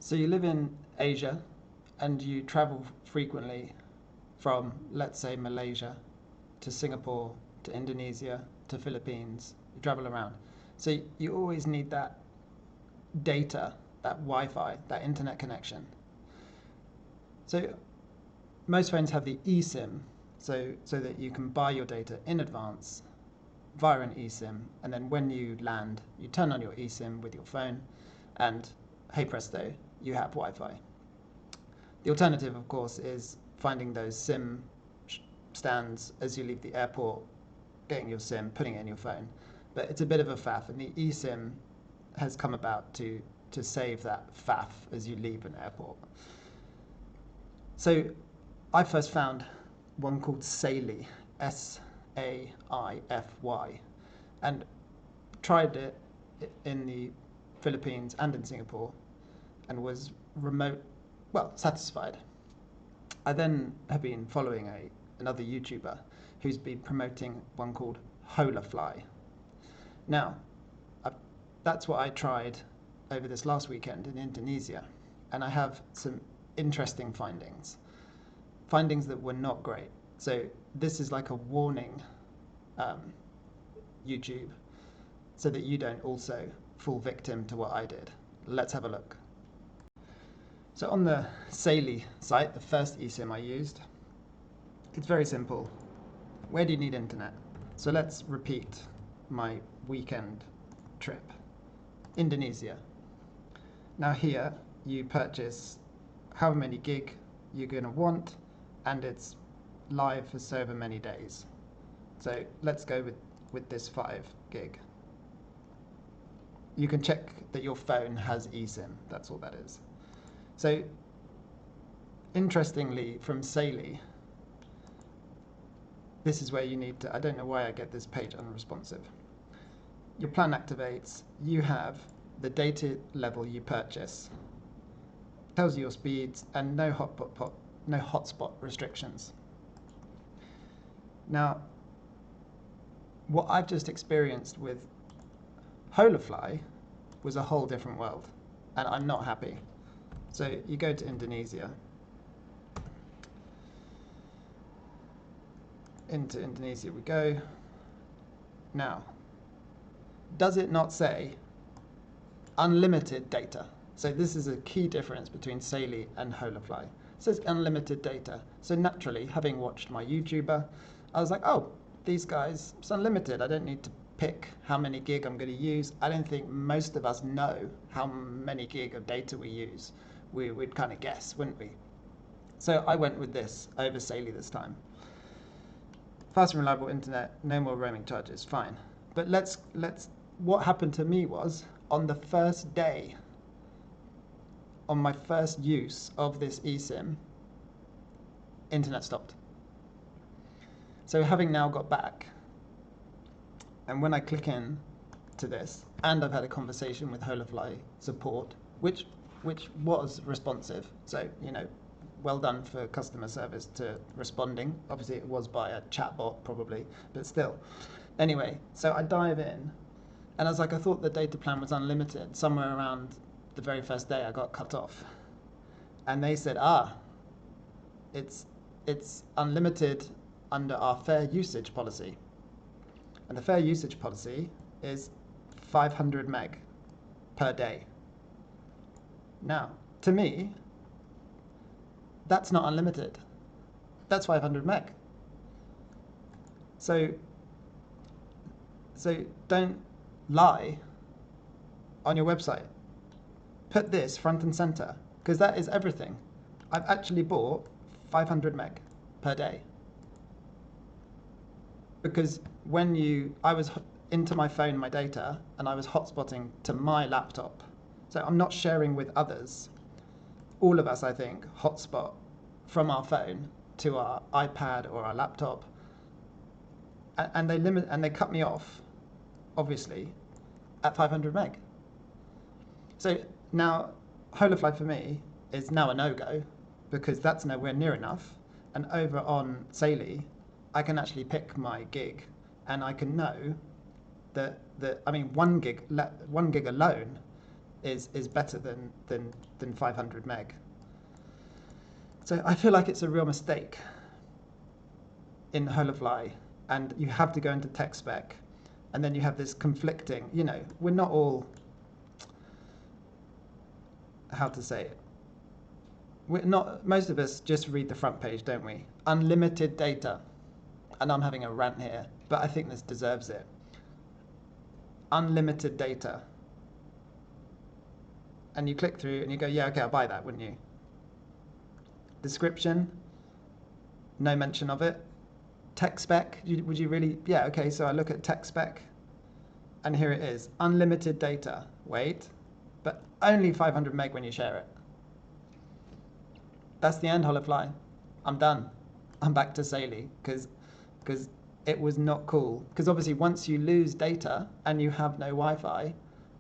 So you live in Asia and you travel frequently from, let's say, Malaysia to Singapore to Indonesia to Philippines. You travel around. So you always need that data, that Wi-Fi, that internet connection. So most phones have the eSIM, so that you can buy your data in advance via an eSIM, and then when you land, you turn on your eSIM with your phone, and hey presto, you have Wi-Fi. The alternative, of course, is finding those SIM stands as you leave the airport, getting your SIM, putting it in your phone. But it's a bit of a faff, and the eSIM has come about to save that faff as you leave an airport. So I first found one called Saily, Saify, and tried it in the Philippines and in Singapore and was satisfied. I then have been following another YouTuber who's been promoting one called Holafly. Now, that's what I tried over this last weekend in Indonesia, and I have some interesting findings that were not great. So this is like a warning, YouTube, so that you don't also fall victim to what I did. Let's have a look. So on the Saily site, the first eSIM I used, it's very simple. Where do you need internet? So let's repeat my weekend trip. Indonesia. Now here you purchase however many gig you're going to want, and it's live for so many days. So let's go with this 5 gig. You can check that your phone has eSIM, that's all that is. So interestingly, from Saily, this is where you need to, I don't know why I get this page unresponsive. Your plan activates, you have the data level you purchase, tells you your speeds, and no hotspot restrictions. Now, what I've just experienced with Holafly was a whole different world, and I'm not happy. So you go to Indonesia. Into Indonesia we go. Now, does it not say unlimited data? So this is a key difference between Saily and Holafly. It says unlimited data. So naturally, having watched my YouTuber, I was like, oh, these guys, it's unlimited. I don't need to pick how many gig I'm going to use. I don't think most of us know how many gig of data we use. We'd kind of guess, wouldn't we? So I went with this over Saily this time. Fast and reliable internet, no more roaming charges, fine. But what happened to me was, on the first day, on my first use of this eSIM, internet stopped. So having now got back, and when I click in to this, and I've had a conversation with Holafly support, which was responsive, so well done for customer service to responding. Obviously it was by a chatbot probably, but still. Anyway, so I dive in, and I was like, I thought the data plan was unlimited. Somewhere around the very first day I got cut off, and they said, it's unlimited under our fair usage policy, and the fair usage policy is 500 meg per day. Now, to me, that's not unlimited. That's 500 meg. So don't lie on your website. Put this front and center, because that is everything. I've actually bought 500 meg per day. Because I was into my phone, my data, and I was hotspotting to my laptop. So I'm not sharing with others. All of us, I think, hotspot from our phone to our iPad or our laptop. And they cut me off, obviously, at 500 meg. So now, Holafly for me is now a no-go, because that's nowhere near enough. And over on Saily, I can actually pick my gig, and I can know that 1 gig alone is better than 500 meg. So I feel like it's a real mistake in Holafly, and you have to go into tech spec, and then you have this conflicting, we're not all, how to say it, most of us just read the front page, don't we? Unlimited data. And I'm having a rant here, but I think this deserves it. Unlimited data. And you click through and you go, yeah, okay, I'll buy that, wouldn't you? Description, no mention of it. Tech spec, would you really? Yeah, okay, so I look at tech spec, and here it is, unlimited data. Wait, but only 500 meg when you share it. That's the end, Holafly. I'm done. I'm back to Saily, because it was not cool. Because obviously once you lose data and you have no Wi-Fi,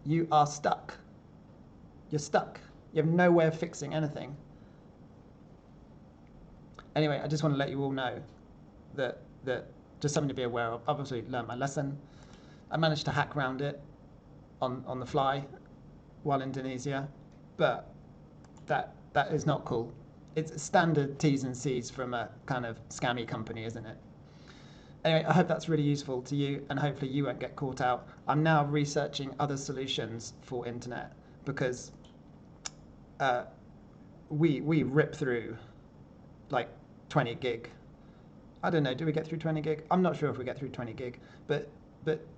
you are stuck. You're stuck. You have no way of fixing anything. Anyway, I just want to let you all know that just something to be aware of. Obviously learned my lesson. I managed to hack around it on the fly while in Indonesia, but that is not cool. It's standard T's and C's from a kind of scammy company, isn't it? Anyway, I hope that's really useful to you, and hopefully you won't get caught out. I'm now researching other solutions for internet, because we rip through like 20 gig. I don't know, do we get through 20 gig? I'm not sure if we get through 20 gig, but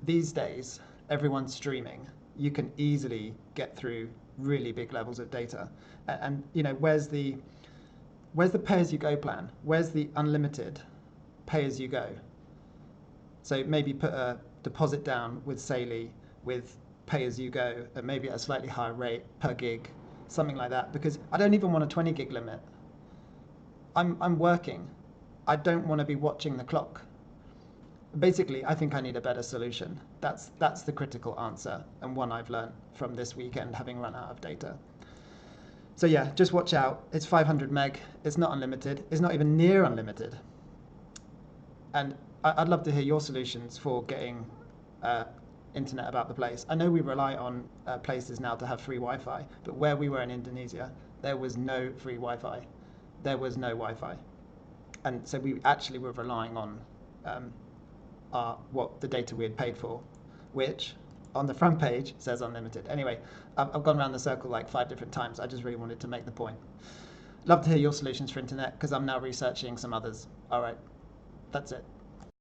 these days, everyone's streaming. You can easily get through really big levels of data. And where's the pay-as-you-go plan? Where's the unlimited pay-as-you-go? So maybe put a deposit down with Saily, with pay-as-you-go, and maybe at a slightly higher rate per gig, something like that, because I don't even want a 20 gig limit. I'm working. I don't want to be watching the clock. Basically, I think I need a better solution. That's the critical answer, and one I've learned from this weekend, having run out of data. So yeah, just watch out. It's 500 meg. It's not unlimited. It's not even near unlimited. And I'd love to hear your solutions for getting internet about the place. I know we rely on places now to have free Wi-Fi, but where we were in Indonesia, there was no free Wi-Fi. There was no Wi-Fi. And so we actually were relying on the data we had paid for, which on the front page says unlimited. Anyway, I've gone around the circle like 5 different times. I just really wanted to make the point. Love to hear your solutions for internet, because I'm now researching some others. All right, that's it.